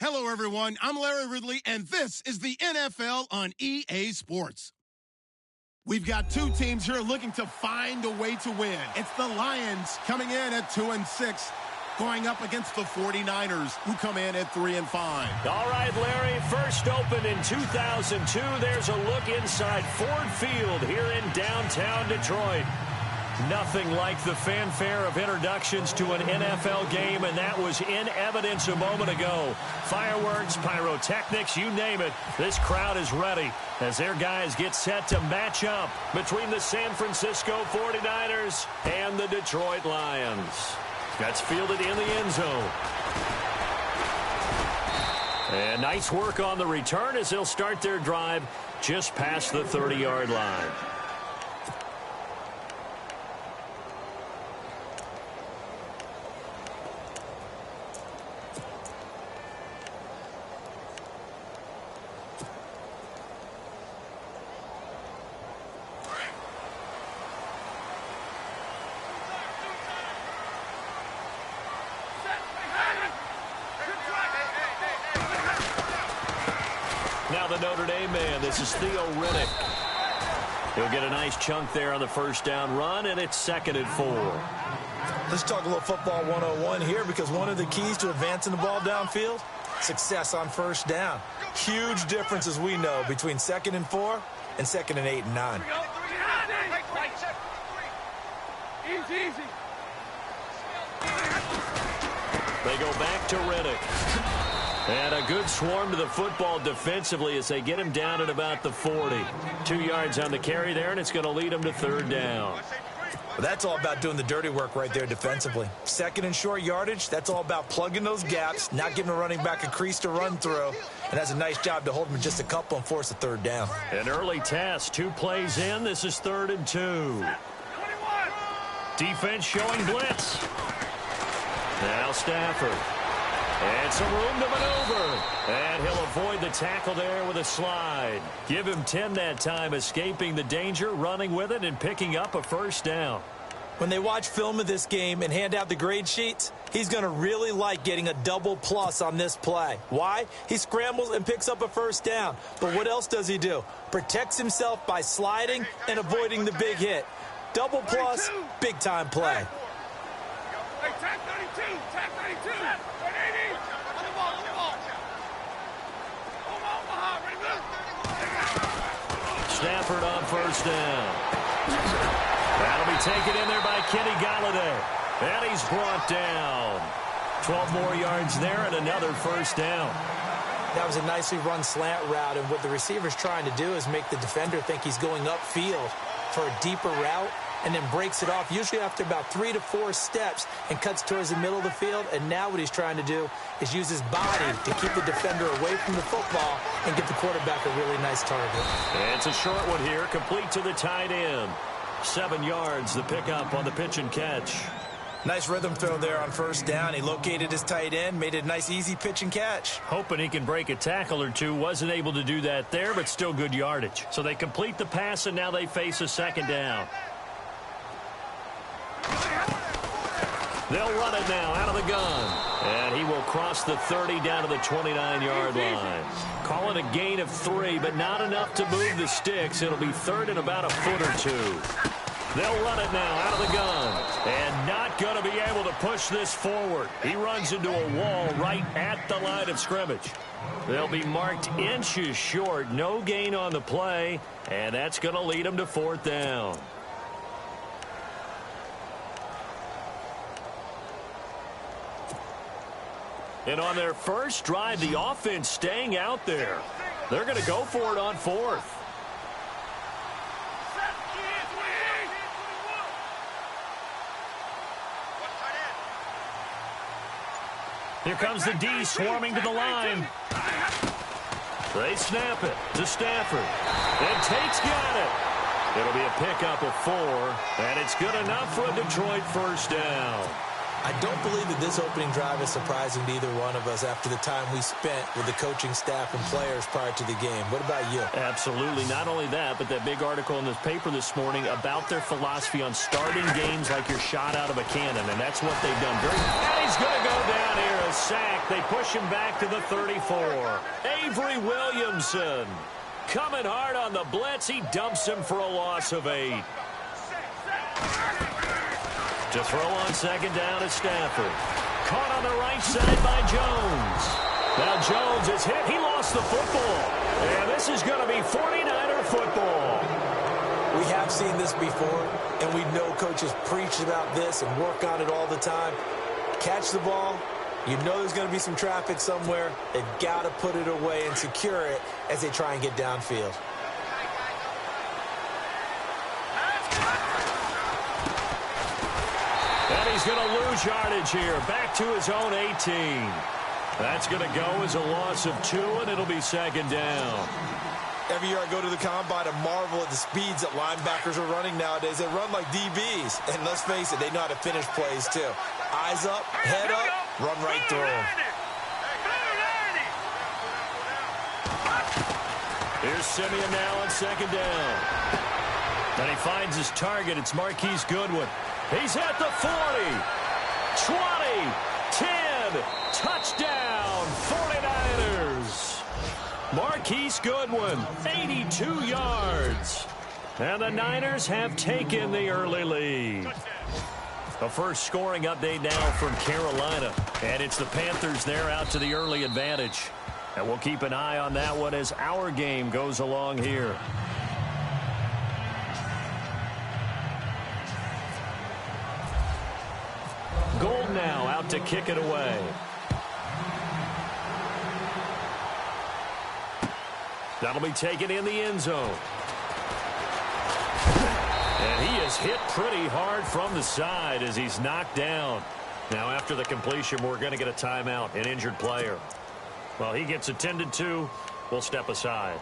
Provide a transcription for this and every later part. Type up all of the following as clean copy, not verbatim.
Hello, everyone. I'm Larry Ridley, and this is the NFL on EA Sports. We've got two teams here looking to find a way to win. It's the Lions coming in at 2-6, going up against the 49ers, who come in at 3-5. All right, Larry, first opened in 2002. There's a look inside Ford Field here in downtown Detroit. Nothing like the fanfare of introductions to an NFL game, and that was in evidence a moment ago. Fireworks, pyrotechnics, you name it. This crowd is ready as their guys get set to match up between the San Francisco 49ers and the Detroit Lions. That's fielded in the end zone. And nice work on the return as they'll start their drive just past the 30-yard line. Now the Notre Dame man, this is Theo Riddick. He'll get a nice chunk there on the first down run, and it's 2nd and 4. Let's talk a little football 101 here, because one of the keys to advancing the ball downfield, success on first down. Huge difference, as we know, between 2nd and 4 and 2nd and 8 and 9. Easy. They go back to Riddick. And a good swarm to the football defensively as they get him down at about the 40. 2 yards on the carry there, and it's going to lead him to 3rd down. Well, that's all about doing the dirty work right there defensively. 2nd and short yardage, that's all about plugging those gaps, not giving a running back a crease to run through. And that's a nice job to hold him in just a couple and force a 3rd down. An early test, 2 plays in. This is 3rd and 2. Defense showing blitz. Now Stafford. And some room to maneuver. And he'll avoid the tackle there with a slide. Give him 10 that time, escaping the danger, running with it, and picking up a 1st down. When they watch film of this game and hand out the grade sheets, he's going to really like getting a double plus on this play. Why? He scrambles and picks up a 1st down. But what else does he do? Protects himself by sliding and avoiding the big hit. Double plus, big-time play. Hey, tag 32, tag 32. 180. On the ball. Stafford on 1st down. That'll be taken in there by Kenny Golladay. And he's brought down. 12 more yards there and another 1st down. That was a nicely run slant route, and what the receiver's trying to do is make the defender think he's going upfield for a deeper route, and then breaks it off, usually after about 3 to 4 steps, and cuts towards the middle of the field. And now what he's trying to do is use his body to keep the defender away from the football and give the quarterback a really nice target. It's a short one here, complete to the tight end. 7 yards, the pickup on the pitch and catch. Nice rhythm throw there on 1st down. He located his tight end, made it a nice, easy pitch and catch. Hoping he can break a tackle or two. Wasn't able to do that there, but still good yardage. So they complete the pass, and now they face a 2nd down. They'll run it now out of the gun. And he will cross the 30 down to the 29-yard line. Call it a gain of 3, but not enough to move the sticks. It'll be 3rd and about a foot or 2. They'll run it now out of the gun. And not going to be able to push this forward. He runs into a wall right at the line of scrimmage. They'll be marked inches short. No gain on the play. And that's going to lead them to 4th down. And on their first drive, the offense staying out there. They're going to go for it on 4th. Here comes the D swarming to the line. They snap it to Stafford. And Tate's got it. It'll be a pickup of 4, and it's good enough for a Detroit 1st down. I don't believe that this opening drive is surprising to either one of us after the time we spent with the coaching staff and players prior to the game. What about you? Absolutely. Not only that, but that big article in the paper this morning about their philosophy on starting games like you're shot out of a cannon, and that's what they've done. And he's going to go down here, a sack. They push him back to the 34. Avery Williamson coming hard on the blitz. He dumps him for a loss of 8. To throw on second down is Stafford. Caught on the right side by Jones. Now Jones is hit. He lost the football. And this is going to be 49er football. We have seen this before, and we know coaches preach about this and work on it all the time. Catch the ball. You know there's going to be some traffic somewhere. They've got to put it away and secure it as they try and get downfield. And he's going to lose yardage here. Back to his own 18. That's going to go as a loss of 2, and it'll be second down. Every year I go to the combine and marvel at the speeds that linebackers are running nowadays. They run like DBs. And let's face it, they know how to finish plays too. Eyes up, head up, run right through them. Here's Simeon now on second down. And he finds his target. It's Marquise Goodwin. He's at the 40, 20, 10, touchdown, 49ers. Marquise Goodwin, 82 yards. And the Niners have taken the early lead. A first scoring update now from Carolina. And it's the Panthers there out to the early advantage. And we'll keep an eye on that one as our game goes along here. Gold now out to kick it away. That'll be taken in the end zone. And he is hit pretty hard from the side as he's knocked down. Now after the completion, we're going to get a timeout, an injured player. Well, he gets attended to. We'll step aside.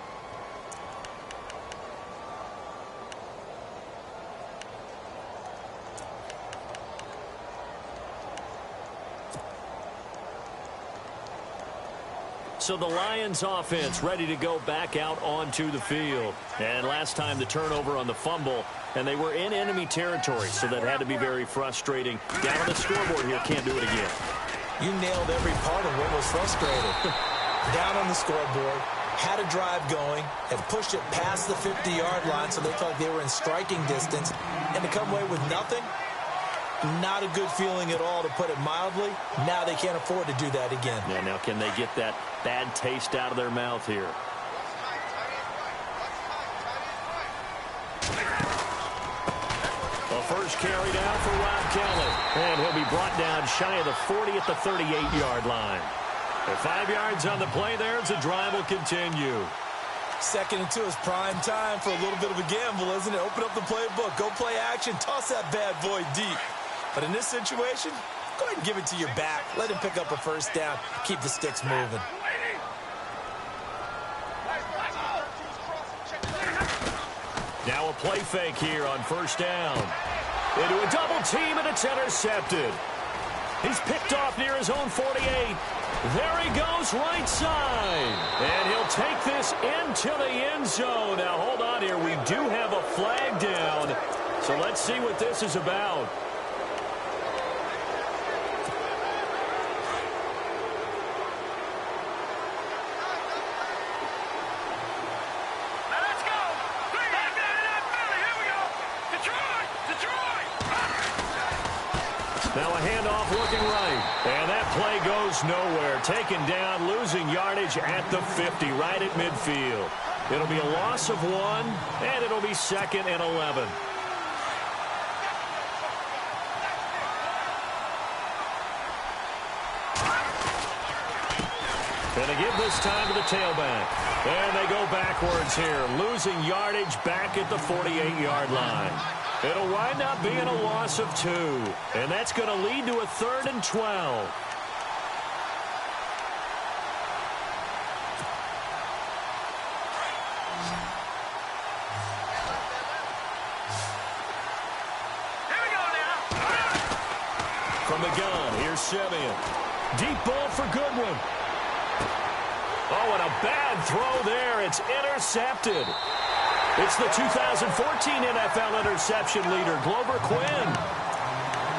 So the Lions offense ready to go back out onto the field. And last time the turnover on the fumble, and they were in enemy territory, so that had to be very frustrating. Down on the scoreboard here, can't do it again. You nailed every part of what was frustrating. Down on the scoreboard, had a drive going, had pushed it past the 50-yard line so they felt like they were in striking distance, and to come away with nothing, not a good feeling at all, to put it mildly. Now they can't afford to do that again. Yeah, now can they get that bad taste out of their mouth here? A first carry down for Rob Kelly. And he'll be brought down shy of the 40 at the 38-yard line. And 5 yards on the play there as the drive will continue. Second and 2 is prime time for a little bit of a gamble, isn't it? Open up the playbook, go play action, toss that bad boy deep. But in this situation, go ahead and give it to your back. Let him pick up a first down. Keep the sticks moving. Now a play fake here on first down. Into a double team, and it's intercepted. He's picked off near his own 48. There he goes, right side. And he'll take this into the end zone. Now, hold on here. We do have a flag down. So let's see what this is about. Now a handoff looking right. And that play goes nowhere. Taken down, losing yardage at the 50, right at midfield. It'll be a loss of 1, and it'll be second and 11. And they give this time to the tailback. And they go backwards here, losing yardage back at the 48-yard line. It'll wind up being a loss of 2. And that's going to lead to a 3rd and 12. From From the gun, here's Simeon. Deep ball for Goodwin. Oh, and a bad throw there. It's intercepted. It's the 2014 NFL interception leader, Glover Quinn.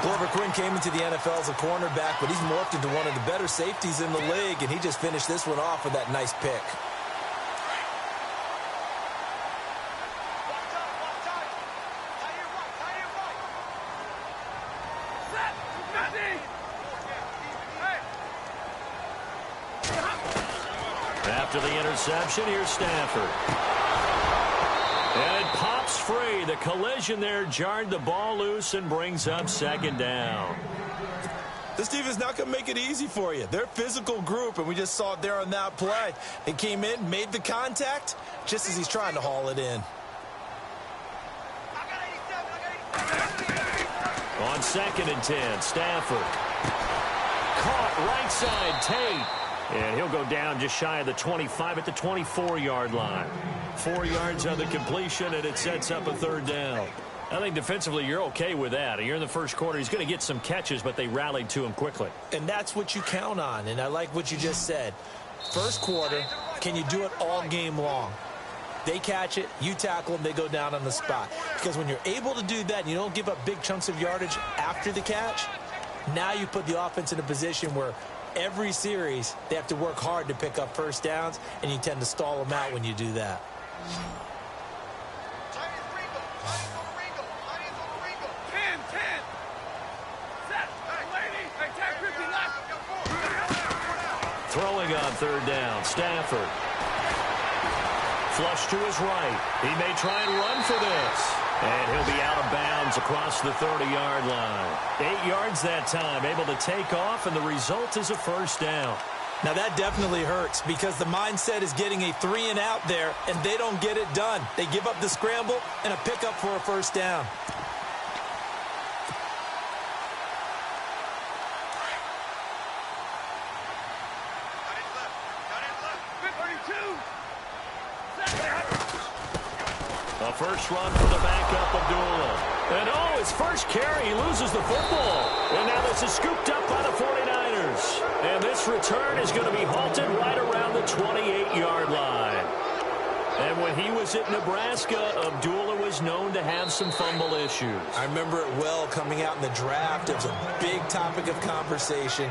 Glover Quinn came into the NFL as a cornerback, but he's morphed into one of the better safeties in the league, and he just finished this one off with that nice pick. After the interception, here's Stafford. And it pops free. The collision there jarred the ball loose and brings up second down. This defense is not going to make it easy for you. They're a physical group, and we just saw it there on that play. They came in, made the contact, just as he's trying to haul it in. On 2nd and 10, Stafford. Caught right side, Tate. And he'll go down just shy of the 25 at the 24-yard line. 4 yards on the completion, and it sets up a third down. I think defensively you're okay with that. You're in the first quarter. He's going to get some catches, but they rallied to him quickly. And that's what you count on, and I like what you just said. First quarter, can you do it all game long? They catch it, you tackle them, they go down on the spot. Because when you're able to do that and you don't give up big chunks of yardage after the catch, now you put the offense in a position where every series they have to work hard to pick up first downs, and you tend to stall them out when you do that. Throwing on third down, Stafford. Flush to his right. He may try and run for this. And he'll be out of bounds across the 30-yard line. 8 yards that time, able to take off, and the result is a first down. Now that definitely hurts because the mindset is getting a 3-and-out there, and they don't get it done. They give up the scramble and a pickup for a first down. A first run for the backup, Abdullah. And oh, his first carry, he loses the football. And now this is scooped up by the 49ers. And this return is going to be halted right around the 28-yard line. And when he was at Nebraska, Abdullah was known to have some fumble issues. I remember it well coming out in the draft. It was a big topic of conversation.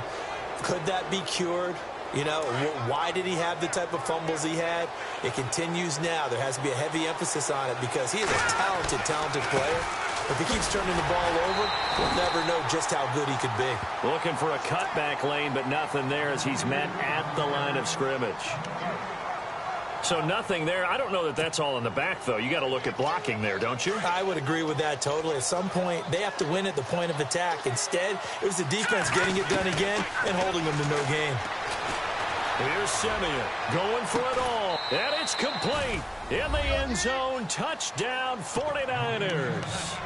Could that be cured? You know, why did he have the type of fumbles he had? It continues now. There has to be a heavy emphasis on it because he is a talented, talented player. If he keeps turning the ball over, we'll never know just how good he could be. Looking for a cutback lane, but nothing there as he's met at the line of scrimmage. So nothing there. I don't know that that's all in the back, though. You got to look at blocking there, don't you? I would agree with that totally. At some point, they have to win at the point of attack. Instead, it was the defense getting it done again and holding them to no gain. Here's Simeon going for it all. And it's complete. In the end zone, touchdown 49ers.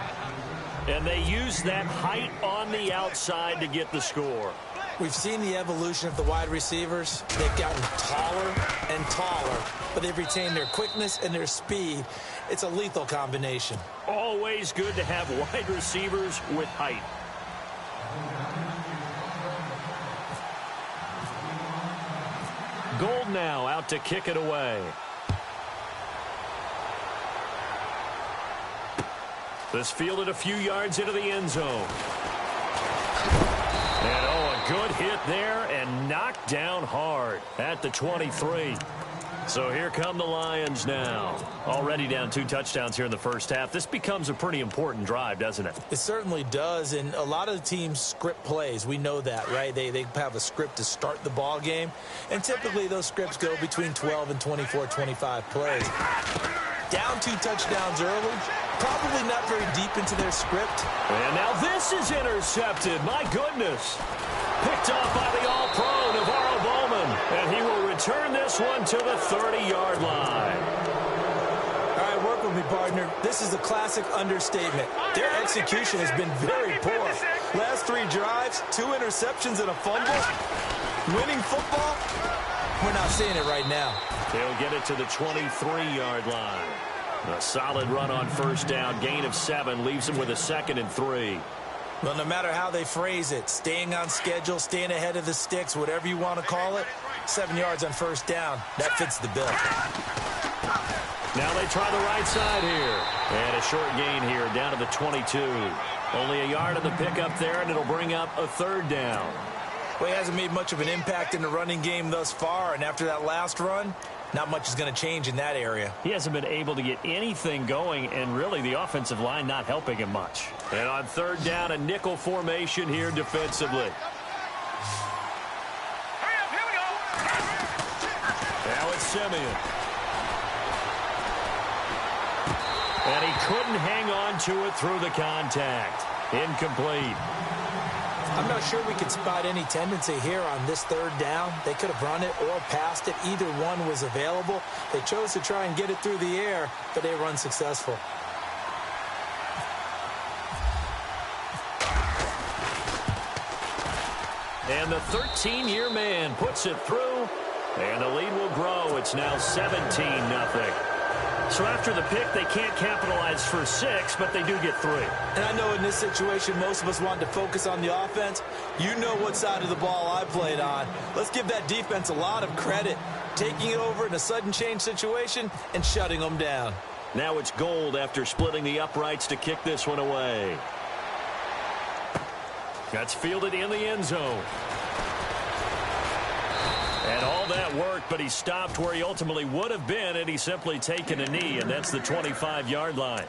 And they use that height on the outside to get the score. We've seen the evolution of the wide receivers. They've gotten taller and taller, but they've retained their quickness and their speed. It's a lethal combination. Always good to have wide receivers with height. Gold now out to kick it away. This fielded a few yards into the end zone. And oh, a good hit there and knocked down hard at the 23. So here come the Lions now. Already down 2 touchdowns here in the first half. This becomes a pretty important drive, doesn't it? It certainly does, and a lot of the teams script plays. We know that, right? They have a script to start the ball game, and typically those scripts go between 12 and 24, 25 plays. Down 2 touchdowns early, probably not very deep into their script. And now this is intercepted. My goodness. Picked off by the All-Pro, Navarro Bowman. And he will return this one to the 30-yard line. All right, work with me, partner. This is a classic understatement. Their execution has been very poor. Last 3 drives, 2 interceptions and a fumble. Winning football? We're not seeing it right now. They'll get it to the 23-yard line. A solid run on first down. Gain of 7 leaves them with a 2nd and 3. Well, no matter how they phrase it, staying on schedule, staying ahead of the sticks, whatever you want to call it, 7 yards on first down, that fits the bill. Now they try the right side here. And a short gain here down to the 22. Only a yard of the pickup there, and it'll bring up a third down. Well, he hasn't made much of an impact in the running game thus far, and after that last run, not much is going to change in that area. He hasn't been able to get anything going, and really the offensive line not helping him much. And on third down, a nickel formation here defensively. Now it's Simeon. And he couldn't hang on to it through the contact. Incomplete. I'm not sure we can spot any tendency here on this third down. They could have run it or passed it. Either one was available. They chose to try and get it through the air, but they were unsuccessful. And the 13-year man puts it through, and the lead will grow. It's now 17-0. So after the pick, they can't capitalize for 6, but they do get 3. And I know in this situation, most of us want to focus on the offense. You know what side of the ball I played on. Let's give that defense a lot of credit, taking it over in a sudden change situation and shutting them down. Now it's Gold after splitting the uprights to kick this one away. That's fielded in the end zone. And all that worked, but he stopped where he ultimately would have been had he simply taken a knee, and that's the 25-yard line.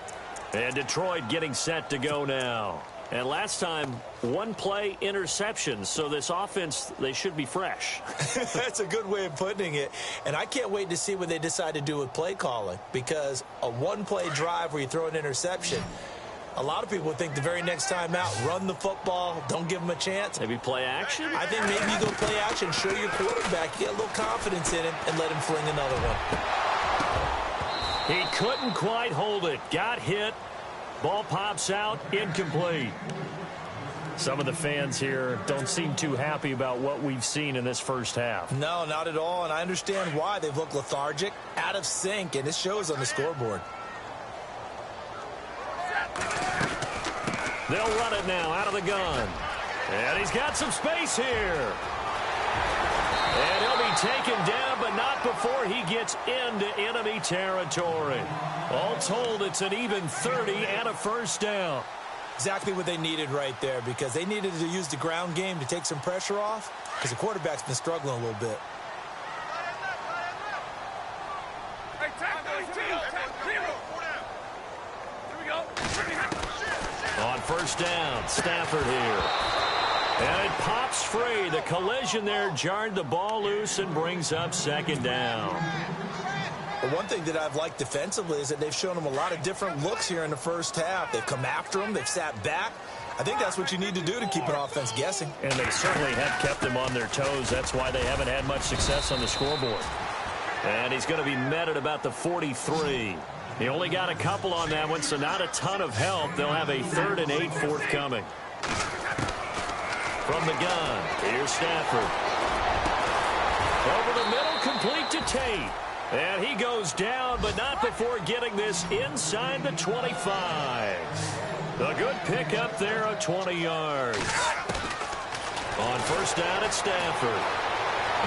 And Detroit getting set to go now. And last time, one-play interceptions, so this offense, they should be fresh. That's a good way of putting it. And I can't wait to see what they decide to do with play calling, because a one-play drive where you throw an interception, a lot of people would think the very next time out, run the football, don't give them a chance. Maybe play action? I think maybe you go play action, show your quarterback, get a little confidence in him, and let him fling another one. He couldn't quite hold it. Got hit. Ball pops out. Incomplete. Some of the fans here don't seem too happy about what we've seen in this first half. No, not at all, and I understand why. They've looked lethargic, out of sync, and it shows on the scoreboard. They'll run it now out of the gun. And he's got some space here. And he'll be taken down, but not before he gets into enemy territory. All told, it's an even 30 and a first down. Exactly what they needed right there, because they needed to use the ground game to take some pressure off, because the quarterback's been struggling a little bit. Hey, tack 32, tack 0. Here we go. On first down, Stafford here. And it pops free. The collision there jarred the ball loose and brings up second down. Well, one thing that I've liked defensively is that they've shown them a lot of different looks here in the first half. They've come after them. They've sat back. I think that's what you need to do to keep an offense guessing. And they certainly have kept them on their toes. That's why they haven't had much success on the scoreboard. And he's going to be met at about the 43. He only got a couple on that one, so not a ton of help. They'll have a 3rd and 8 forthcoming. From the gun, here's Stafford. Over the middle, complete to Tate. And he goes down, but not before getting this inside the 25. A good pickup there of 20 yards. On first down at Stafford.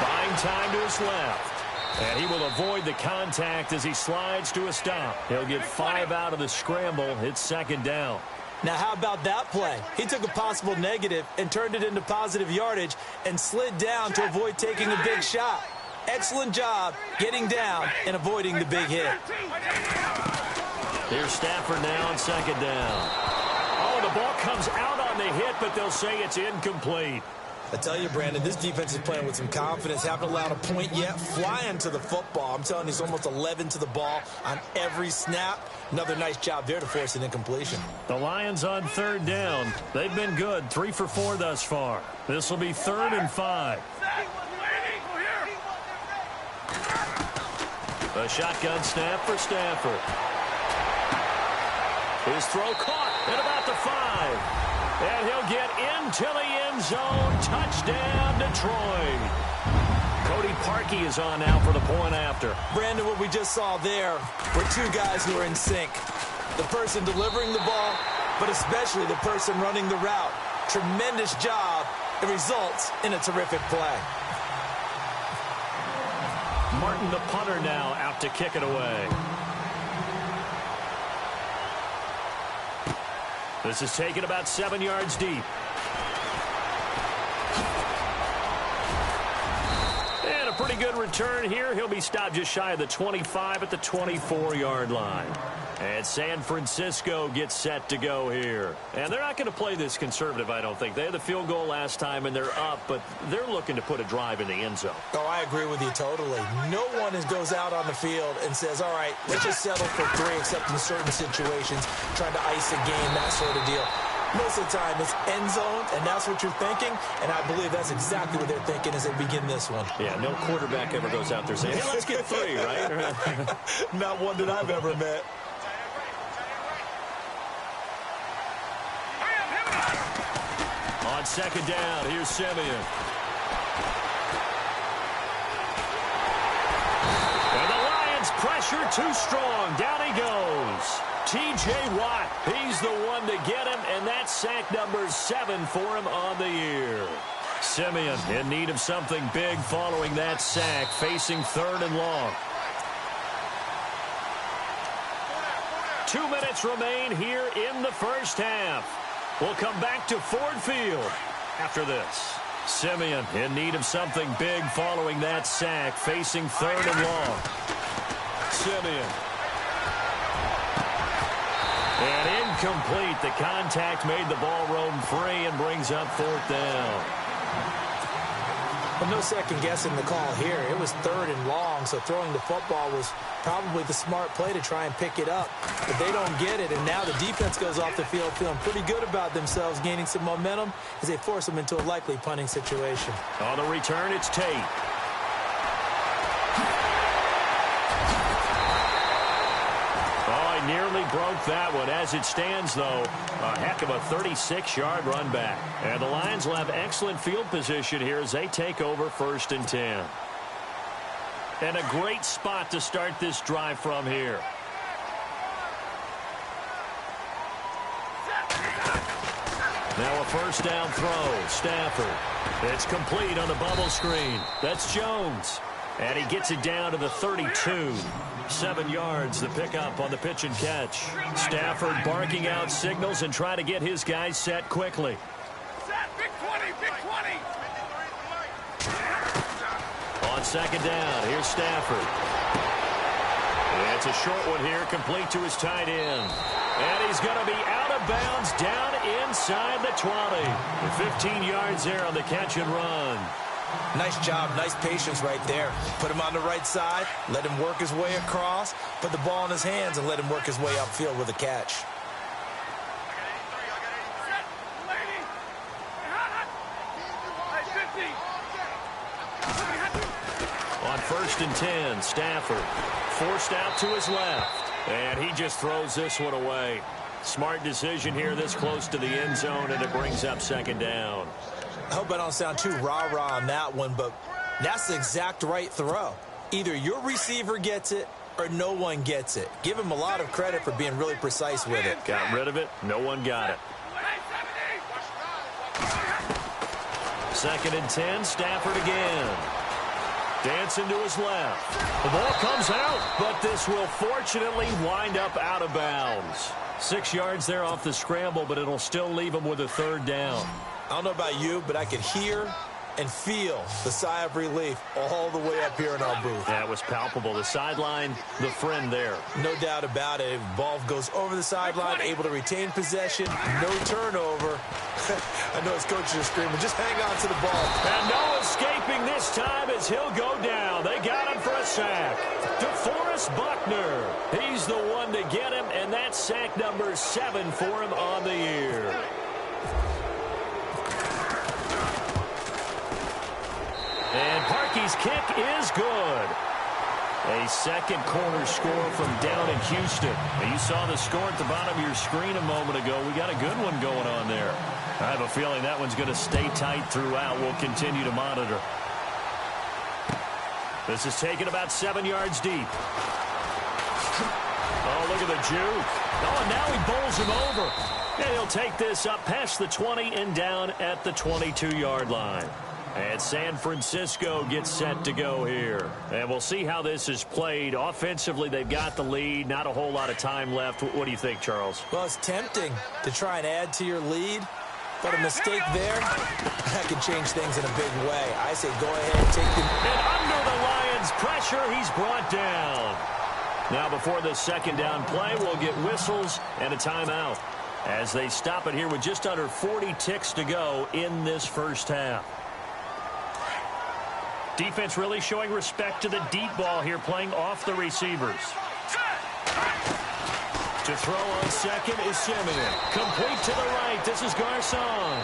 Buying time to his left. And he will avoid the contact as he slides to a stop. He'll get 5 out of the scramble. It's second down. Now, how about that play? He took a possible negative and turned it into positive yardage and slid down to avoid taking a big shot. Excellent job getting down and avoiding the big hit. Here's Stafford now on second down. Oh, the ball comes out on the hit, but they'll say it's incomplete. I tell you, Brandon, this defense is playing with some confidence. Haven't allowed a point yet. Flying to the football. I'm telling you, it's almost 11 to the ball on every snap. Another nice job there to force an incompletion. The Lions on third down. They've been good, 3 for 4 thus far. This will be 3rd and 5. A shotgun snap for Stafford. His throw caught at about the 5. And he'll get into the end zone. Touchdown, Detroit. Cody Parkey is on now for the point after. Brandon, what we just saw there were two guys who are in sync. The person delivering the ball but especially the person running the route. Tremendous job. It results in a terrific play. Martin, the punter, now out to kick it away. This is taken about 7 yards deep. And a pretty good return here. He'll be stopped just shy of the 25 at the 24-yard line. And San Francisco gets set to go here. And they're not going to play this conservative, I don't think. They had the field goal last time, and they're up, but they're looking to put a drive in the end zone. Oh, I agree with you totally. No one goes out on the field and says, all right, let's just settle for 3, except in certain situations, trying to ice a game, that sort of deal. Most of the time, it's end zone, and that's what you're thinking, and I believe that's exactly what they're thinking as they begin this one. Yeah, no quarterback ever goes out there saying, hey, let's get 3, right? Not one that I've ever met. On second down, here's Simeon. And the Lions pressure too strong. Down he goes. T.J. Watt, he's the one to get him, and that's sack number 7 for him on the year. Simeon in need of something big following that sack, facing 3rd and long. 2 minutes remain here in the first half. We'll come back to Ford Field after this. Simeon in need of something big following that sack, facing 3rd and long. Simeon. And incomplete. The contact made the ball roam free and brings up 4th down. Well, no second guessing the call here. It was 3rd and long, so throwing the football was probably the smart play to try and pick it up. But they don't get it, and now the defense goes off the field feeling pretty good about themselves, gaining some momentum as they force them into a likely punting situation. On the return, it's Tate. Oh, he nearly broke that one. As it stands, though, a heck of a 36-yard run back. And the Lions will have excellent field position here as they take over 1st and 10. And a great spot to start this drive from here. Now a 1st down throw. Stafford. It's complete on the bubble screen. That's Jones. And he gets it down to the 32. 7 yards the pickup on the pitch and catch. Stafford barking out signals and trying to get his guys set quickly. Big 20, big 20. On second down, here's Stafford. It's a short one here, complete to his tight end. And he's going to be out of bounds down inside the 20. 15 yards there on the catch and run. Nice job, nice patience right there. Put him on the right side, let him work his way across, put the ball in his hands, and let him work his way upfield with a catch. On 1st and 10, Stafford forced out to his left. And he just throws this one away. Smart decision here this close to the end zone, and it brings up 2nd down. I hope I don't sound too rah-rah on that one, but that's the exact right throw. Either your receiver gets it or no one gets it. Give him a lot of credit for being really precise with it. Got rid of it. No one got it. 2nd and 10, Stafford again. Dancing to his left. The ball comes out, but this will fortunately wind up out of bounds. 6 yards there off the scramble, but it'll still leave him with a 3rd down. I don't know about you, but I could hear and feel the sigh of relief all the way up here in our booth. That was palpable. The sideline, the friend there. No doubt about it. Ball goes over the sideline, able to retain possession, no turnover. I know his coaches are screaming, just hang on to the ball. And no escaping this time as he'll go down. They got him for a sack. DeForest Buckner. He's the one to get him, and that's sack number 7 for him on the year. And Parkey's kick is good. A second corner score from down in Houston. Now, you saw the score at the bottom of your screen a moment ago. We got a good one going on there. I have a feeling that one's going to stay tight throughout. We'll continue to monitor. This is taken about 7 yards deep. Oh, look at the juke. Oh, and now he bowls him over. And he'll take this up past the 20 and down at the 22-yard line. And San Francisco gets set to go here. And we'll see how this is played. Offensively, they've got the lead. Not a whole lot of time left. What do you think, Charles? Well, it's tempting to try and add to your lead. But a mistake there, that can change things in a big way. I say go ahead and take the... And under the Lions' pressure, he's brought down. Now before the second down play, we'll get whistles and a timeout as they stop it here with just under 40 ticks to go in this first half. Defense really showing respect to the deep ball here, playing off the receivers. To throw on second is Simeon. Complete to the right. This is Garcon.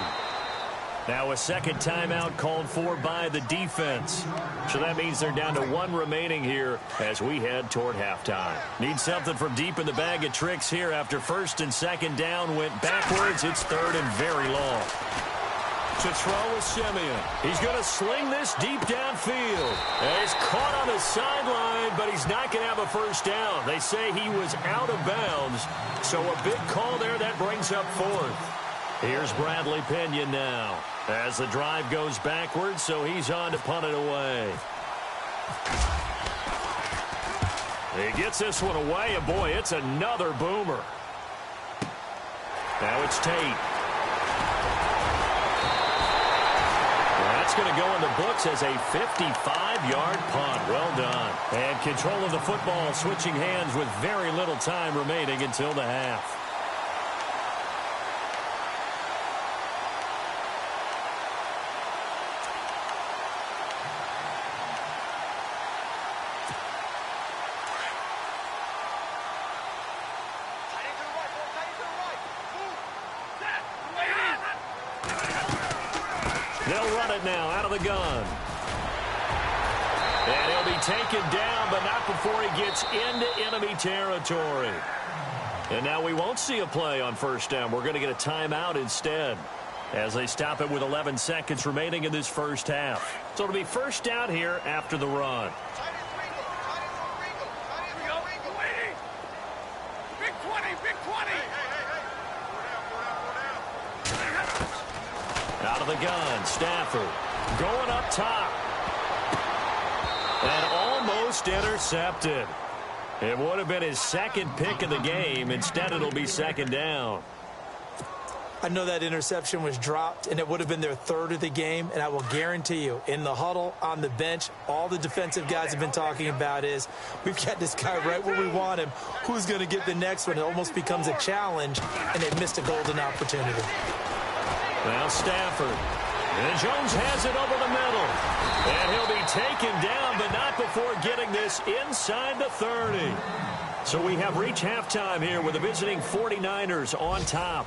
Now a second timeout called for by the defense. So that means they're down to one remaining here as we head toward halftime. Need something from deep in the bag of tricks here after first and second down went backwards. It's third and very long. To throw is Simeon. He's going to sling this deep downfield. And he's caught on the sideline, but he's not going to have a first down. They say he was out of bounds. So a big call there that brings up fourth. Here's Bradley Pinion now as the drive goes backwards, so he's on to punt it away. He gets this one away, and boy, it's another boomer. Now it's Tate. That's going to go in the books as a 55-yard punt. Well done. And control of the football, switching hands with very little time remaining until the half. They'll run it now out of the gun. And he'll be taken down, but not before he gets into enemy territory. And now we won't see a play on first down. We're going to get a timeout instead as they stop it with 11 seconds remaining in this first half. So it'll be first down here after the run. Big 20, big 20. Out of the gun, Stafford going up top. And almost intercepted. It would have been his second pick of the game. Instead, it'll be second down. I know that interception was dropped, and it would have been their third of the game. And I will guarantee you, in the huddle, on the bench, all the defensive guys have been talking about is, we've got this guy right where we want him. Who's going to get the next one? It almost becomes a challenge, and they missed a golden opportunity. Now Stafford. And Jones has it over the middle. And he'll be taken down, but not before getting this inside the 30. So we have reached halftime here with the visiting 49ers on top.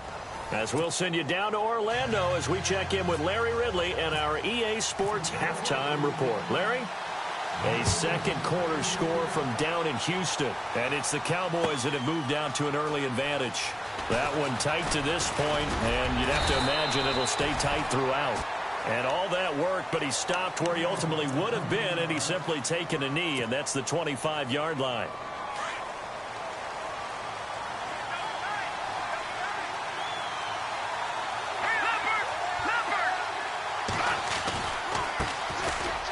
As we'll send you down to Orlando as we check in with Larry Ridley and our EA Sports halftime report. Larry? A second quarter score from down in Houston. And it's the Cowboys that have moved down to an early advantage. That one tight to this point, and you'd have to imagine it'll stay tight throughout. And all that work, but he stopped where he ultimately would have been, and he's simply taken a knee, and that's the 25-yard line.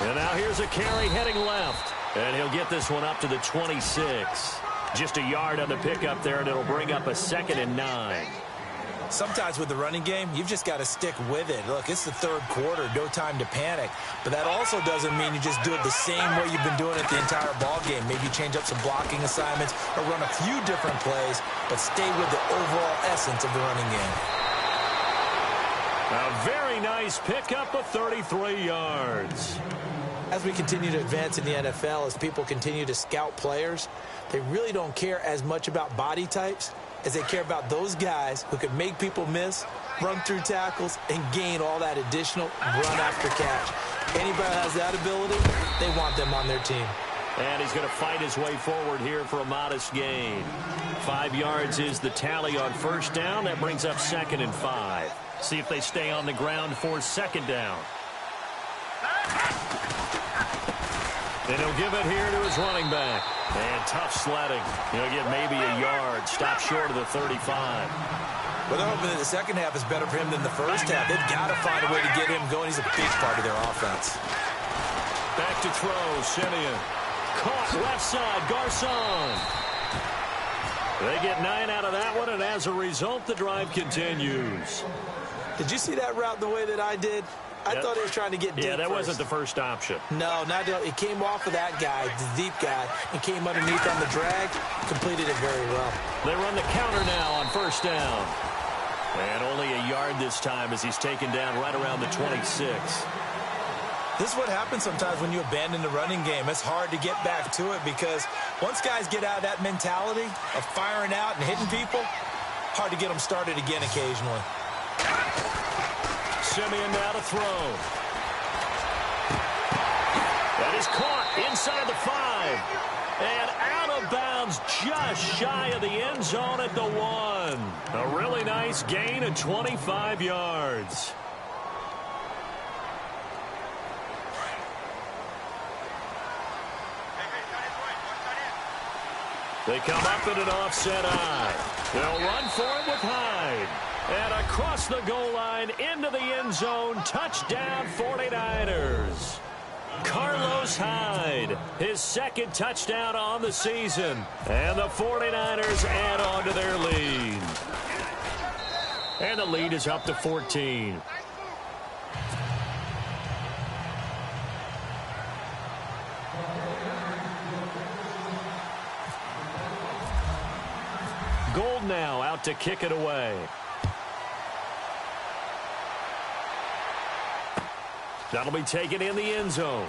And now here's a carry heading left. And he'll get this one up to the 26. Just a yard on the pickup there, and it'll bring up a 2nd and 9. Sometimes with the running game, you've just got to stick with it. Look, it's the third quarter, no time to panic. But that also doesn't mean you just do it the same way you've been doing it the entire ball game. Maybe change up some blocking assignments or run a few different plays, but stay with the overall essence of the running game. A very nice pickup of 33 yards. As we continue to advance in the NFL, as people continue to scout players, they really don't care as much about body types as they care about those guys who can make people miss, run through tackles, and gain all that additional run after catch. Anybody that has that ability, they want them on their team. And he's going to fight his way forward here for a modest gain. 5 yards is the tally on first down. That brings up 2nd and 5. See if they stay on the ground for second down. And he'll give it here to his running back. And tough sledding. He'll get maybe a yard. Stop short of the 35. Well, they're hoping that the second half is better for him than the first half. They've got to find a way to get him going. He's a big part of their offense. Back to throw, Simeon. Caught left side, Garcon. They get 9 out of that one, and as a result, the drive continues. Did you see that route the way that I did? I thought he was trying to get deep. Yeah, that first. wasn't the first option. No, not it came off of that guy, the deep guy, and came underneath on the drag. Completed it very well. They run the counter now on first down. And only a yard this time as he's taken down right around the 26. This is what happens sometimes when you abandon the running game. It's hard to get back to it because once guys get out of that mentality of firing out and hitting people, hard to get them started again occasionally. Simeon now to throw. That is caught inside the 5. And out of bounds just shy of the end zone at the 1. A really nice gain of 25 yards. They come up in an offset eye. They'll run for it with Hyde. And across the goal line into the end zone. Touchdown 49ers. Carlos Hyde, his second touchdown on the season. And the 49ers add on to their lead. And the lead is up to 14. Gold now out to kick it away. That'll be taken in the end zone.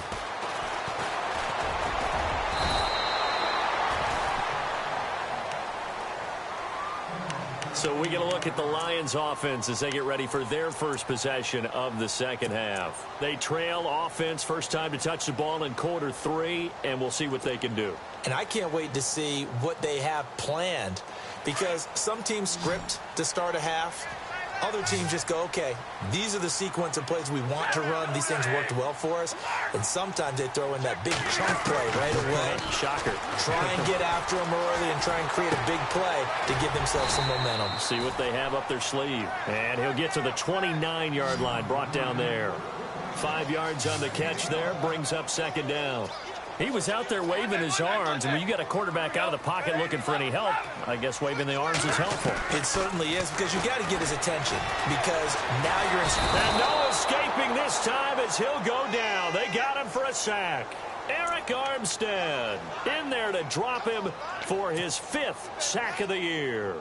So we get a look at the Lions offense as they get ready for their first possession of the second half. They trail offense first time to touch the ball in quarter 3, and we'll see what they can do. And I can't wait to see what they have planned because some teams script to start a half. Other teams just go, okay, these are the sequence of plays we want to run. These things worked well for us. And sometimes they throw in that big chunk play right away. Shocker. Try and get after them early and try and create a big play to give themselves some momentum. See what they have up their sleeve. And he'll get to the 29-yard line, brought down there. 5 yards on the catch there, brings up second down. He was out there waving his arms, and when you got a quarterback out of the pocket looking for any help, I guess waving the arms is helpful. It certainly is, because you got to get his attention, because now you're in... And no escaping this time as he'll go down. They got him for a sack. Eric Armstead in there to drop him for his 5th sack of the year.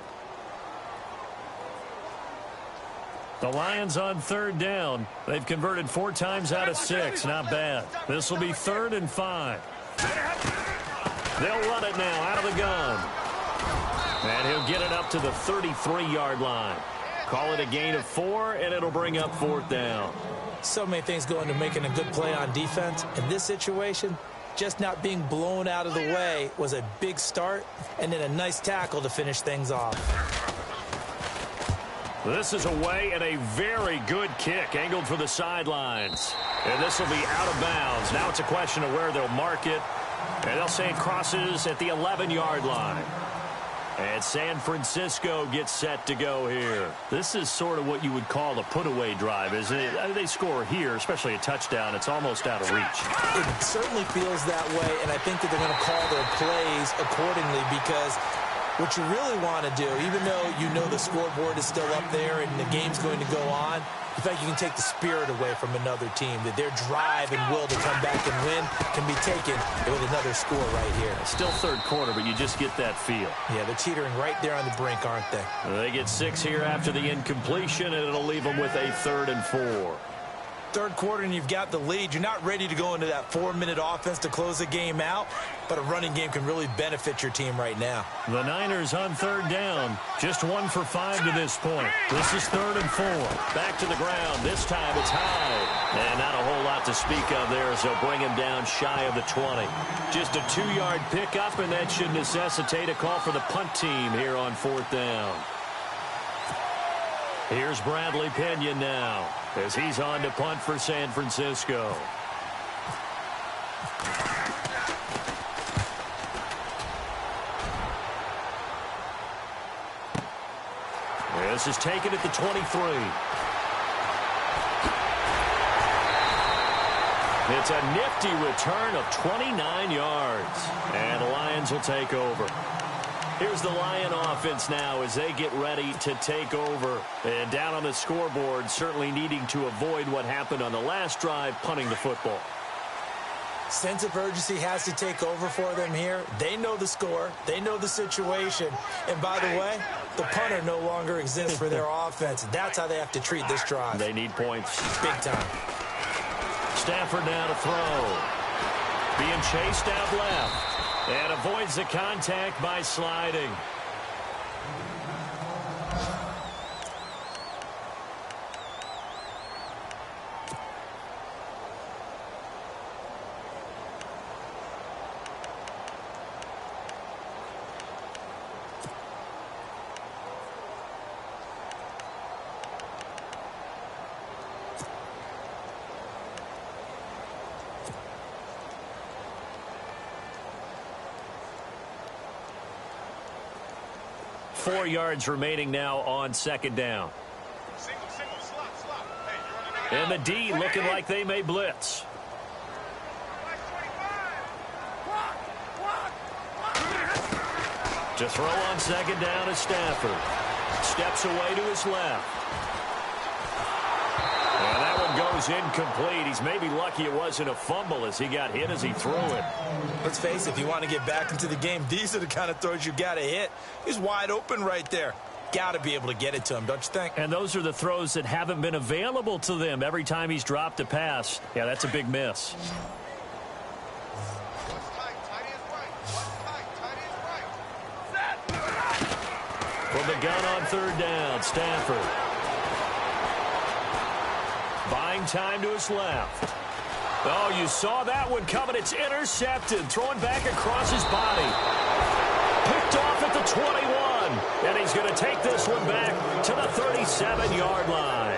The Lions on third down. They've converted 4 times out of 6. Not bad. This will be 3rd and 5. They'll run it now out of the gun. And he'll get it up to the 33-yard line. Call it a gain of 4, and it'll bring up 4th down. So many things go into making a good play on defense. In this situation, just not being blown out of the way was a big start, and then a nice tackle to finish things off. This is away and a very good kick angled for the sidelines. And this will be out of bounds. Now it's a question of where they'll mark it. And they'll say it crosses at the 11-yard line. And San Francisco gets set to go here. This is sort of what you would call a put-away drive, isn't it? They score here, especially a touchdown. It's almost out of reach. It certainly feels that way, and I think that they're going to call their plays accordingly because what you really want to do, even though you know the scoreboard is still up there and the game's going to go on, in fact, you can take the spirit away from another team, that their drive and will to come back and win can be taken with another score right here. Still third quarter, but you just get that feel. Yeah, they're teetering right there on the brink, aren't they? They get 6 here after the incompletion, and it'll leave them with a 3rd and 4. Third quarter and you've got the lead. You're not ready to go into that 4-minute offense to close the game out, but a running game can really benefit your team right now. The Niners on third down. Just 1 for 5 to this point. This is 3rd and 4. Back to the ground. This time it's high. And not a whole lot to speak of there as they'll bring him down shy of the 20. Just a 2-yard pickup, and that should necessitate a call for the punt team here on 4th down. Here's Bradley Pinion now as he's on to punt for San Francisco. This is taken at the 23. It's a nifty return of 29 yards. And the Lions will take over. Here's the Lion offense now as they get ready to take over. And down on the scoreboard, certainly needing to avoid what happened on the last drive, punting the football. Sense of urgency has to take over for them here. They know the score. They know the situation. And by the way, the punter no longer exists for their offense. That's how they have to treat this drive. They need points. Big time. Stafford now to throw. Being chased out left. And avoids the contact by sliding. Four yards remaining now on second down. Single, slot. Hey, you're running out. And the D looking like they may blitz. To throw on second down is Stafford. Steps away to his left. And that one goes incomplete. He's maybe lucky it wasn't a fumble as he got hit as he threw it. Let's face it, if you want to get back into the game, these are the kind of throws you got to hit. He's wide open right there. Got to be able to get it to him, don't you think? And those are the throws that haven't been available to them every time he's dropped a pass. Yeah, that's a big miss. From the gun on third down, Stafford. Buying time to his left. Oh, you saw that one coming. It's intercepted. Throwing back across his body. Picked off at the 21. And he's going to take this one back to the 37-yard line.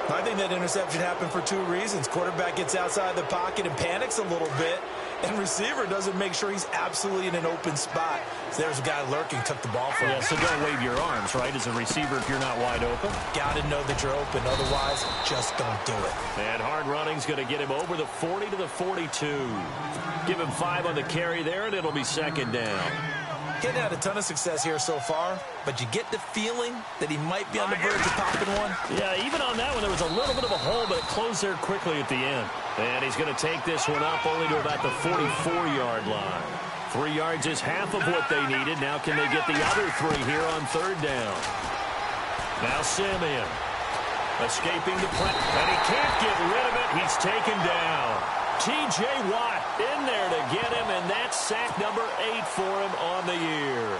I think that interception happened for two reasons. Quarterback gets outside the pocket and panics a little bit, and receiver doesn't make sure he's absolutely in an open spot. So there's a guy lurking, took the ball from him. Yeah, so don't wave your arms, right, as a receiver if you're not wide open. Got to know that you're open. Otherwise, just don't do it. And hard running's going to get him over the 40 to the 42. Give him 5 on the carry there, and it'll be second down. Getting had a ton of success here so far, but you get the feeling that he might be on the verge of popping one. Yeah, even on that one, there was a little bit of a hole, but it closed there quickly at the end. And he's going to take this one up only to about the 44-yard line. 3 yards is half of what they needed. Now can they get the other 3 here on third down? Now Simeon escaping the press, and he can't get rid of it. He's taken down. T.J. Watt in there to get him, and that's sack number 8 for him on the year.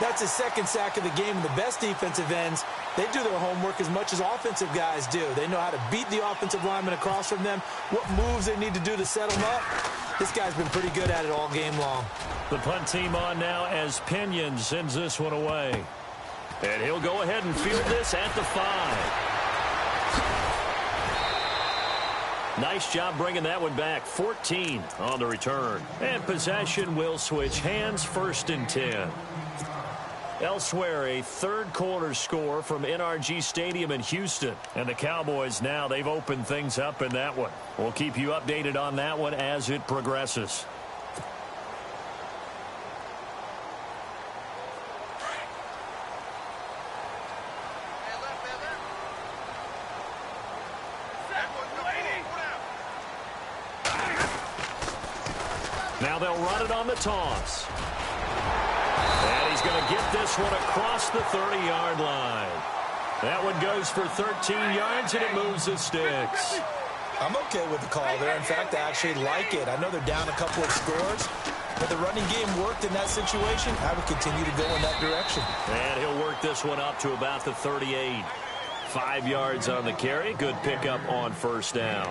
That's his second sack of the game. And the best defensive ends, they do their homework as much as offensive guys do. They know how to beat the offensive lineman across from them, what moves they need to do to set them up. This guy's been pretty good at it all game long. The punt team on now as Pinion sends this one away. And he'll go ahead and field this at the 5. Nice job bringing that one back. 14 on the return. And possession will switch hands, 1st and 10. Elsewhere, a third-quarter score from NRG Stadium in Houston. And the Cowboys now, they've opened things up in that one. We'll keep you updated on that one as it progresses. Now they'll run it on the toss. And he's going to get this one across the 30-yard line. That one goes for 13 yards, and it moves the sticks. I'm okay with the call there. In fact, I actually like it. I know they're down a couple of scores, but the running game worked in that situation. I would continue to go in that direction. And he'll work this one up to about the 38. 5 yards on the carry. Good pickup on first down.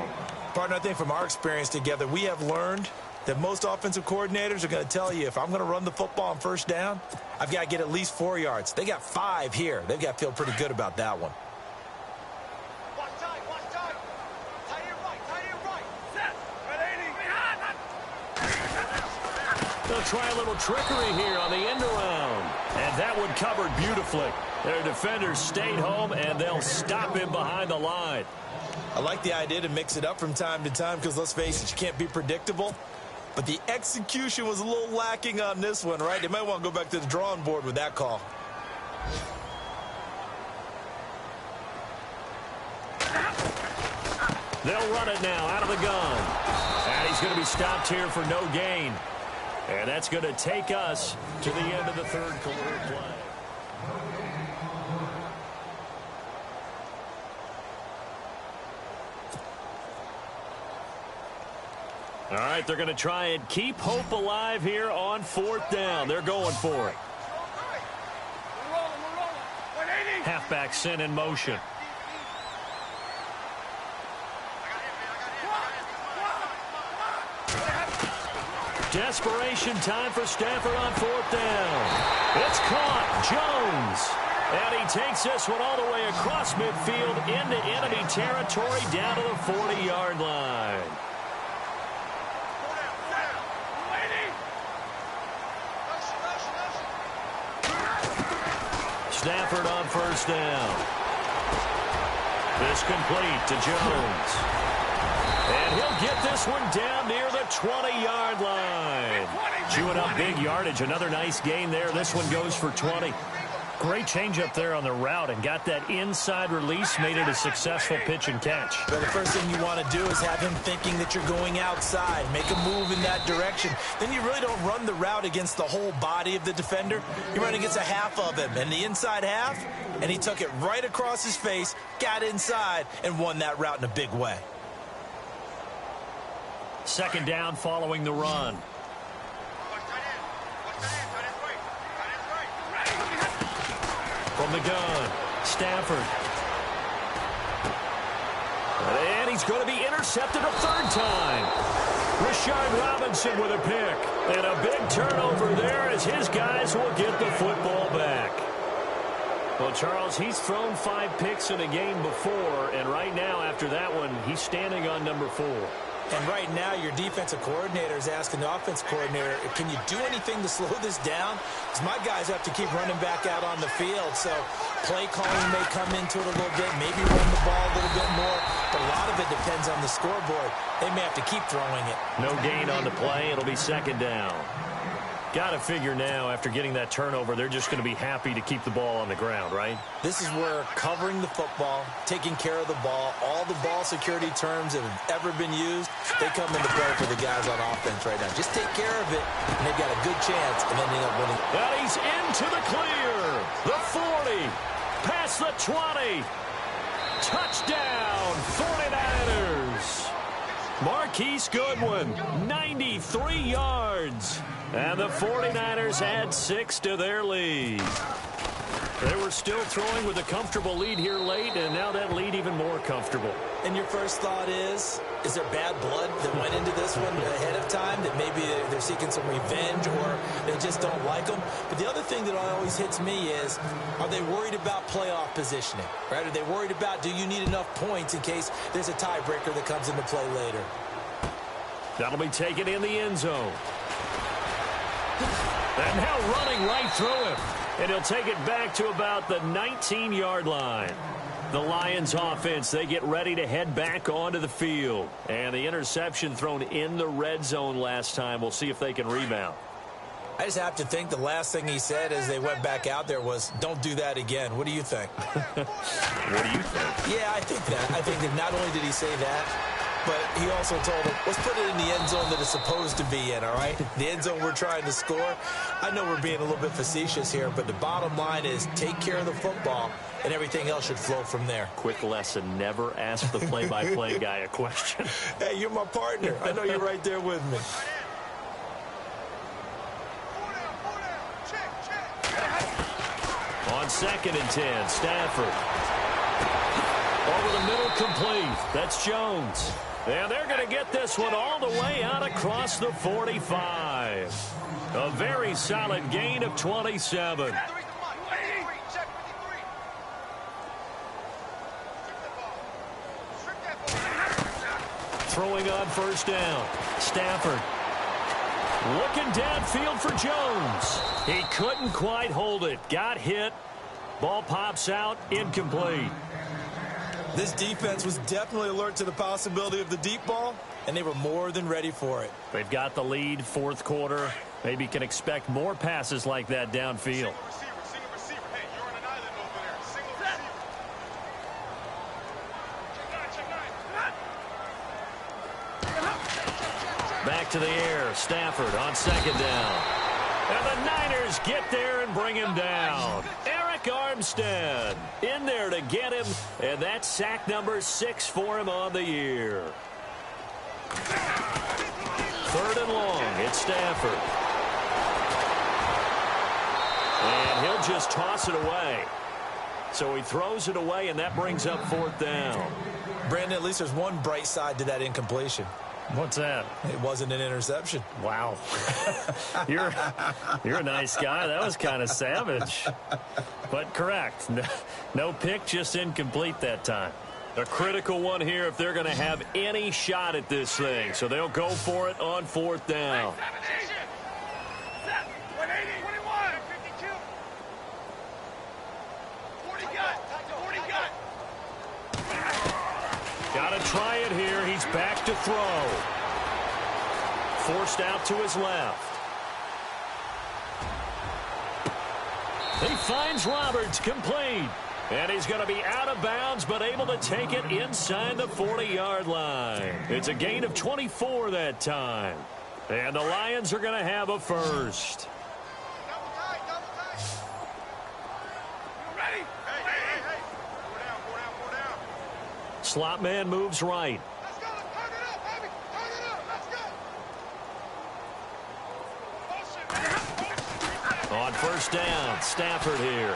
Partner, I think from our experience together, we have learned that most offensive coordinators are going to tell you, if I'm going to run the football on first down, I've got to get at least 4 yards. They got 5 here. They've got to feel pretty good about that one. Watch tight. Tight end right. Set. Red 80. They'll try a little trickery here on the end around. And that one covered beautifully. Their defenders stayed home, and they'll stop him behind the line. I like the idea to mix it up from time to time because, let's face it, you can't be predictable. But the execution was a little lacking on this one, right? They might want to go back to the drawing board with that call. They'll run it now out of the gun. And he's going to be stopped here for no gain. And that's going to take us to the end of the third quarter play. All right, they're going to try and keep hope alive here on fourth down. They're going for it. Halfback sent in motion. Desperation time for Stafford on fourth down. It's caught. Jones. And he takes this one all the way across midfield into enemy territory down to the 40-yard line. Stafford on first down. This complete to Jones. And he'll get this one down near the 20-yard line. Chewing up big yardage. Another nice gain there. This one goes for 20. Great change up there on the route and got that inside release, made it a successful pitch and catch. But the first thing you want to do is have him thinking that you're going outside, make a move in that direction. Then you really don't run the route against the whole body of the defender. You run against a half of him, and the inside half, and he took it right across his face, got inside, and won that route in a big way. Second down following the run. From the gun, Stafford. And he's going to be intercepted a third time. Rashard Robinson with a pick. And a big turnover there as his guys will get the football back. Well, Charles, he's thrown 5 picks in a game before, and right now, after that one, he's standing on number 4. And right now, your defensive coordinator is asking the offense coordinator, can you do anything to slow this down? Because my guys have to keep running back out on the field. So play calling may come into it a little bit, maybe run the ball a little bit more. But a lot of it depends on the scoreboard. They may have to keep throwing it. No gain on the play. It'll be second down. Got to figure now, after getting that turnover, they're just going to be happy to keep the ball on the ground, right? This is where covering the football, taking care of the ball, all the ball security terms that have ever been used, they come into play for the guys on offense right now. Just take care of it, and they've got a good chance of ending up winning. And he's into the clear. The 40. Past the 20. Touchdown, 49ers. Marquise Goodwin, 93 yards. And the 49ers add 6 to their lead. They were still throwing with a comfortable lead here late, and now that lead even more comfortable. And your first thought is there bad blood that went into this one ahead of time, that maybe they're seeking some revenge or they just don't like them? But the other thing that always hits me is, are they worried about playoff positioning, right? Are they worried about, do you need enough points in case there's a tiebreaker that comes into play later? That'll be taken in the end zone. And now running right through him. And he'll take it back to about the 19-yard line. The Lions offense, they get ready to head back onto the field. And the interception thrown in the red zone last time. We'll see if they can rebound. I just have to think the last thing he said as they went back out there was, don't do that again. What do you think? What do you think? Yeah, I think that. I think that not only did he say that, but he also told him, let's put it in the end zone that it's supposed to be in, all right? The end zone we're trying to score. I know we're being a little bit facetious here, but the bottom line is take care of the football, and everything else should flow from there. Quick lesson, never ask the play-by-play guy a question. Hey, you're my partner. I know you're right there with me. On 2nd and 10, Stafford. Over the middle, complete. That's Jones. And they're going to get this one all the way out across the 45. A very solid gain of 27. Throwing on first down. Stafford. Looking downfield for Jones. He couldn't quite hold it. Got hit. Ball pops out, incomplete. This defense was definitely alert to the possibility of the deep ball, and they were more than ready for it. They've got the lead, fourth quarter. Maybe can expect more passes like that downfield. Single receiver. Hey, you're on an island over there. Single receiver. Check nine. Back to the air. Stafford on second down. And the Niners get there and bring him down. Eric Armstead in there to get him, and that's sack number 6 for him on the year. 3rd and long. It's Stafford. And he'll just toss it away. So he throws it away, and that brings up 4th down. Brandon, at least there's one bright side to that incompletion. What's that? It wasn't an interception. Wow. You're a nice guy. That was kind of savage. But correct. No pick, just incomplete that time. A critical one here if they're going to have any shot at this thing. So they'll go for it on 4th down. 180, 21, 52. 40 gut. Got to try it here. He's back to throw. Forced out to his left. He finds Roberts, complete. And he's going to be out of bounds, but able to take it inside the 40-yard line. It's a gain of 24 that time. And the Lions are going to have a first. Double tight. You ready? Hey. Four down. Slot man moves right. Let's go. Let's turn it up, baby. Turn it up. Let's go. On first down, Stafford here.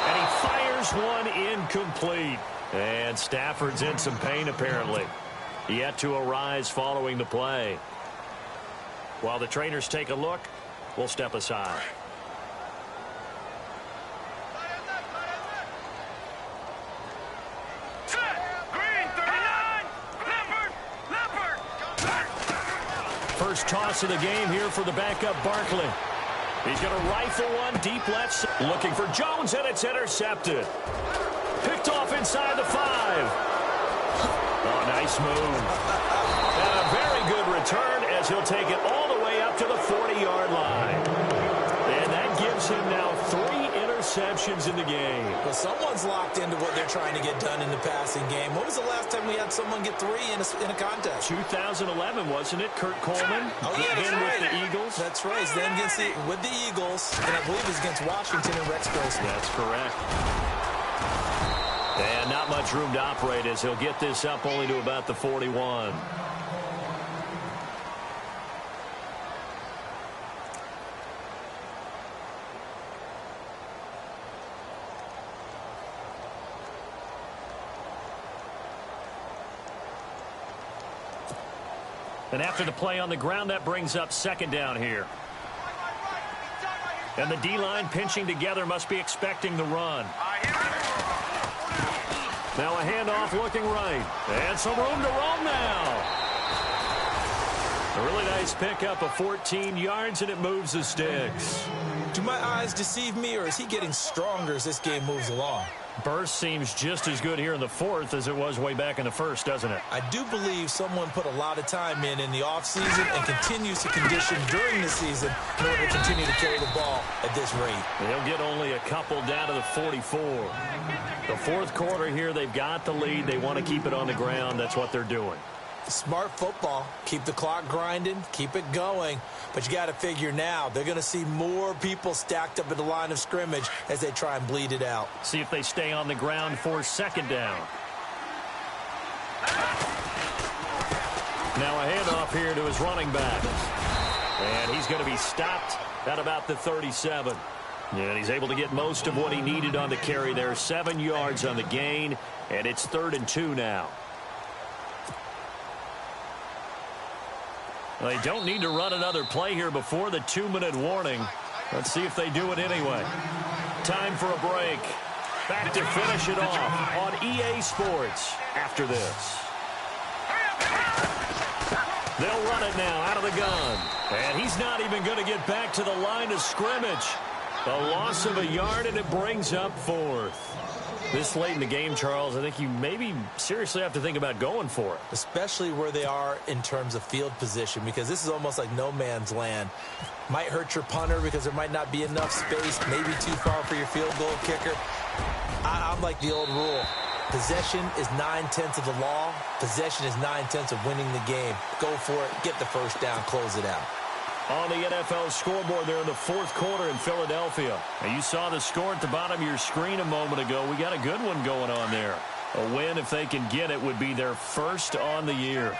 And he fires one incomplete. And Stafford's in some pain, apparently. Yet to arise following the play. While the trainers take a look, we'll step aside. Green, 39. Leopard. First toss of the game here for the backup Barkley. He's going to rifle one deep left. Looking for Jones, and it's intercepted. Picked off inside the 5. Oh, nice move. And a very good return as he'll take it all the way up to the 40-yard line. And that gives him now 3 interceptions in the game. Well, someone's locked into what they're trying to get done in the passing game. When was the last time we had someone get 3 in a contest? 2011, wasn't it? Kurt Coleman. Oh, yeah, that's right. With the Eagles. That's right. He's then with the Eagles, and I believe it's against Washington and Rex Grossman. That's correct. And not much room to operate as he'll get this up only to about the 41. And after the play on the ground, that brings up second down here. And the D-line pinching together must be expecting the run. Now a handoff looking right. And some room to roam now. A really nice pickup of 14 yards, and it moves the sticks. Do my eyes deceive me, or is he getting stronger as this game moves along? Burst seems just as good here in the 4th as it was way back in the 1st, doesn't it? I do believe someone put a lot of time in the offseason and continues to condition during the season in order to continue to carry the ball at this rate. They'll get only a couple down to the 44. The 4th quarter here, they've got the lead. They want to keep it on the ground. That's what they're doing. Smart football. Keep the clock grinding. Keep it going. But you got to figure now, they're going to see more people stacked up at the line of scrimmage as they try and bleed it out. See if they stay on the ground for second down. Now a handoff here to his running back. And he's going to be stopped at about the 37. And he's able to get most of what he needed on the carry there. 7 yards on the gain. And it's 3rd and 2 now. They don't need to run another play here before the 2-minute warning. Let's see if they do it anyway. Time for a break. Back to finish it off on EA Sports after this. They'll run it now out of the gun. And he's not even going to get back to the line of scrimmage. A loss of a yard, and it brings up fourth. This late in the game, Charles, I think you maybe seriously have to think about going for it. Especially where they are in terms of field position, because this is almost like no man's land. Might hurt your punter because there might not be enough space, maybe too far for your field goal kicker. I'm like the old rule. Possession is 9/10 of the law. Possession is 9/10 of winning the game. Go for it, get the first down, close it out. On the NFL scoreboard there in the fourth quarter in Philadelphia. Now you saw the score at the bottom of your screen a moment ago. We got a good one going on there. A win, if they can get it, would be their first on the year.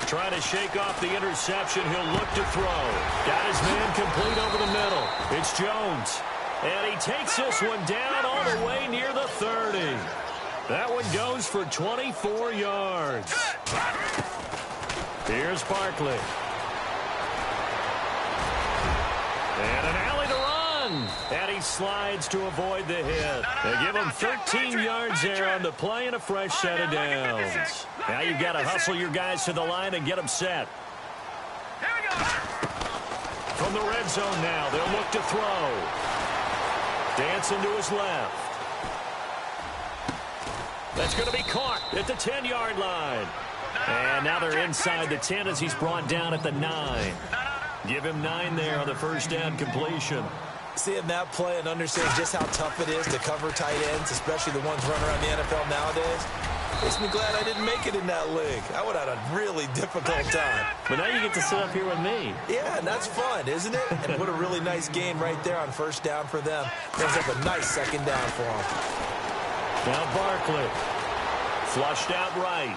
Trying to shake off the interception. He'll look to throw. Got his man complete over the middle. It's Jones. And he takes this one down all the way near the 30. That one goes for 24 yards. Here's Barkley. And an alley to run. And he slides to avoid the hit. They give him 13 yards there on the play and a fresh set of downs. Now you've got to hustle your guys to the line and get them set. From the red zone now, they'll look to throw. Dancing to his left. That's going to be caught at the 10-yard line. And now they're inside the 10 as he's brought down at the 9. Give him 9 there on the first down completion. Seeing that play and understanding just how tough it is to cover tight ends, especially the ones running around the NFL nowadays, makes me glad I didn't make it in that league. I would have had a really difficult time. But now you get to sit up here with me. Yeah, and that's fun, isn't it? And what a really nice game right there on first down for them. Brings up a nice second down for them. Now Barkley. Flushed out right.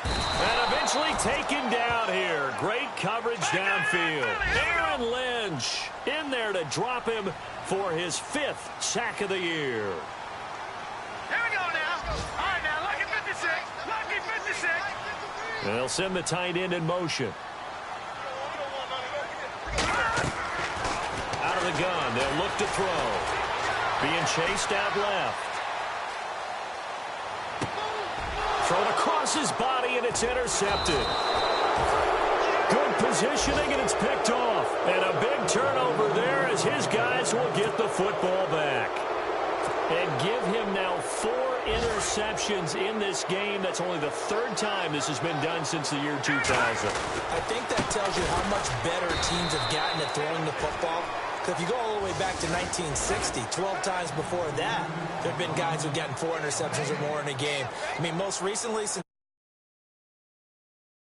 And eventually taken down here. Great coverage downfield. Aaron Lynch in there to drop him for his 5th sack of the year. Here we go now. All right, now, lucky 56. Lucky 56. They'll send the tight end in motion. Out of the gun. They'll look to throw. Being chased out left. Thrown across his body, and it's intercepted. Good positioning, and it's picked off. And a big turnover there as his guys will get the football back. And give him now 4 interceptions in this game. That's only the 3rd time this has been done since the year 2000. I think that tells you how much better teams have gotten at throwing the football. Because if you go all the way back to 1960, 12 times before that, there have been guys who've gotten 4 interceptions or more in a game. I mean, most recently, since